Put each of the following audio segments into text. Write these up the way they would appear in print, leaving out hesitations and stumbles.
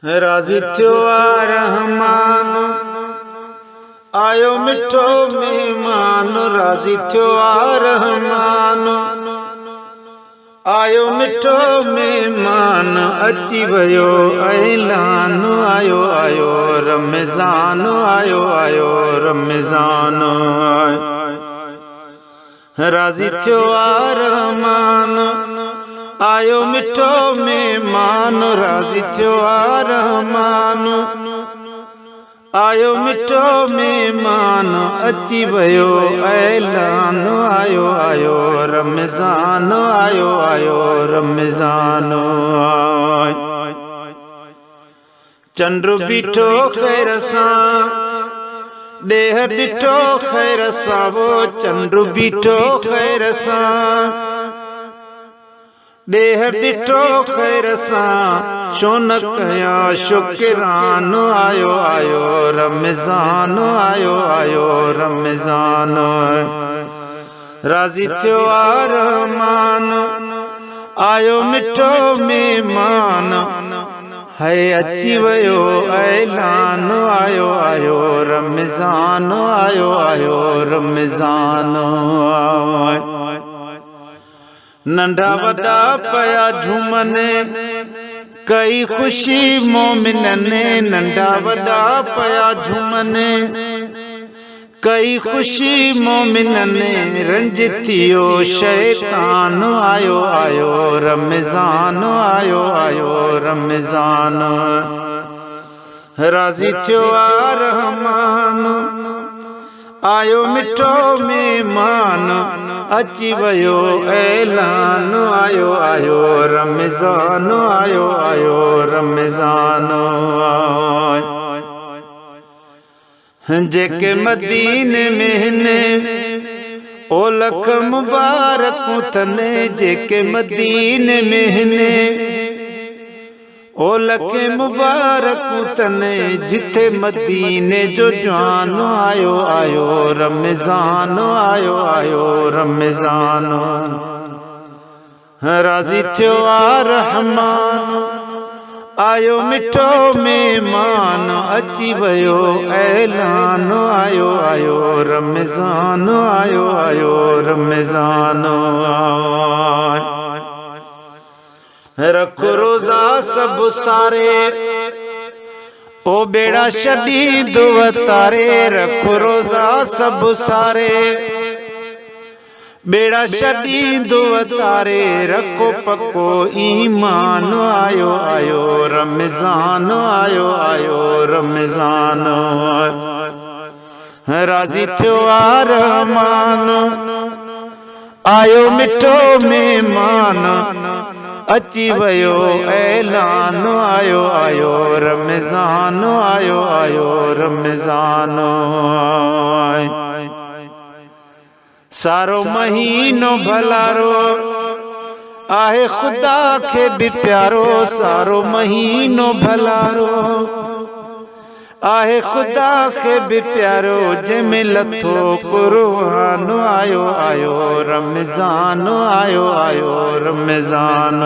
राज़ी थियो आ रहमान, आयो मिठो मेहमान। राज़ी थियो आ रहमान, आयो मिठो मेहमान। अची वयो ऐलान, आयो आयो रमज़ान, आयो आयो रमज़ान। राज़ी थियो आ रहमान, आयो मिठो मेहमान। राज़ी थियो आ रहमान, आयो मिठो मेहमान। अची वयो ऐलान, आयो आयो रमज़ान, आयो आयो रमज़ान। चंद्र बीठो खैर सां, ॾेह ॾिठो खैर सां। वो चंद्र बीठो खैर सां, ॾेह ॾिठो खैर सां। छो न कया शुक्रान, आयो आयो रमज़ान, आयो आयो रमज़ान। राज़ी थियो आ रहमान, आयो मिठो मेहमान। है अची वयो ऐलान, आयो आयो रमज़ान, आयो आयो रमज़ान। नंढा वॾा पया झूमने, कई खुशी मोमिनने। नंढा वॾा पया झूमने, कई खुशी मोमिनने। रंज थियो शैतान, आयो आयो रमज़ान, आयो आयो रमज़ान। राज़ी थियो आ रहमान, आयो मिठो मेहमान। अची वयो ऐलान, आयो आयो रमज़ान, आयो आयो रमज़ान। जेके मदीने में ने, ओ लख मुबारकूं थने। जेके मदीने में ने, ओ लखे मुबारकूं तने। जिथे मदीने जो जान, आयो आयो रमज़ान, आयो आयो रमज़ान। राज़ी थियो आ रहमान, आयो मिठो मेहमान। अची वयो ऐलान, आयो आयो रमज़ान, आयो आयो रमज़ान। रखो रोज़ा सब सारे, ओ बेड़ा छॾी दुव तारे। रखो रोज़ा सब सारे, बेड़ा छॾी दुव तारे। रखो पक्को ईमान, आयो आयो रमज़ान, आयो आयो रमज़ान। राज़ी थियो आ रहमान, आयो मिठो मेहमान। अची वयो ऐलान, आयो आयो रमज़ान, आयो आयो रमज़ान। सारो महीनो भलारो, आहे खुदा खे भी प्यारो। सारो महीनो भलारो, आहे खुदा खे भी प्यारो। जंहिंमें लथो कुर्बान, आयो आयो रमज़ान, आयो आयो रमज़ान।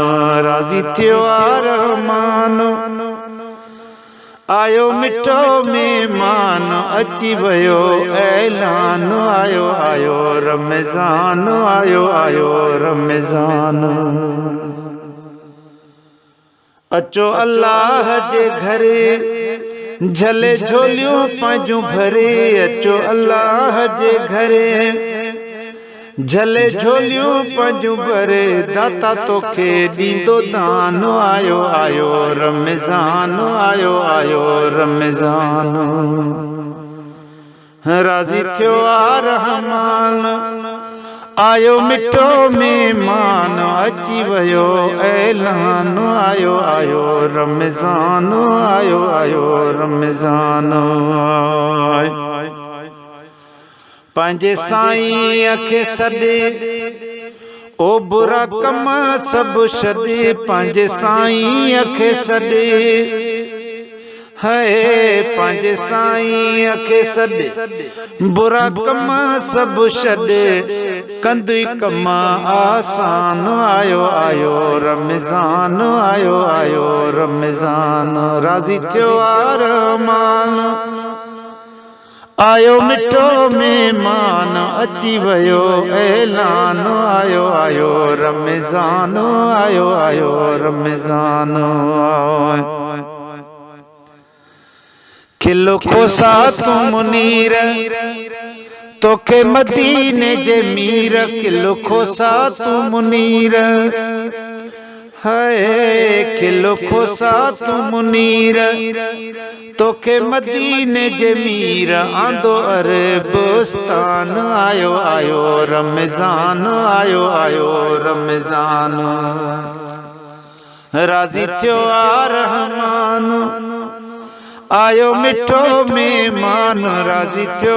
राज़ी थियो आ रहमान, आयो मिठो मेहमान। अची वयो ऐलान, आयो आयो रमज़ान, आयो आयो रमज़ान। अचो अल्लाह जे घरे, झले झोलियूं पंहिंजूं भरे। अचो अल्लाह जे घरे, झले झोलियूं पंहिंजूं भरे। दाता तोखे ॾींदो दान, आयो आयो रमज़ान, आयो आयो रमज़ान। राज़ी थियो आ रहमान, आयो मिठो मेहमान। अची वयो ऐलान, आयो आयो रमज़ान, आयो आयो रमज़ान। पंहिंजे साईं खे सॾे, ओ बुरा कम सभु छॾे। पंहिंजे साईं खे सॾे, है पंहिंजे साईं खे सॾे। बुरा कम सभु छॾे, कंदुई कमा आसान आयो आयो रमज़ान आयो आयो रमज़ान राज़ी थियो रहमान आयो मिठो मेहमान अची वयो ऐलान आयो आयो रमज़ान आयो आयो रमज़ान खिलो खोसा तू मुनीर तोखे मदीने जे मीर किलो खोसा तू मुनीर है किलो खोसा तू मुनीर तोखे मदीने जे मीर आंदो अरबस्तान आयो आयो रमज़ान आयो आयो रमज़ान राज़ी थियो रहमान आयो मिठो मेहमान राज़ी थियो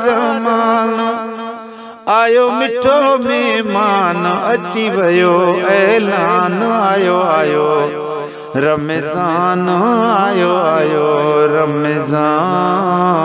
रहमान आयो मिठो मेहमान अची वयो ऐलान आयो आयो रमज़ान आयो आयो रमज़ान।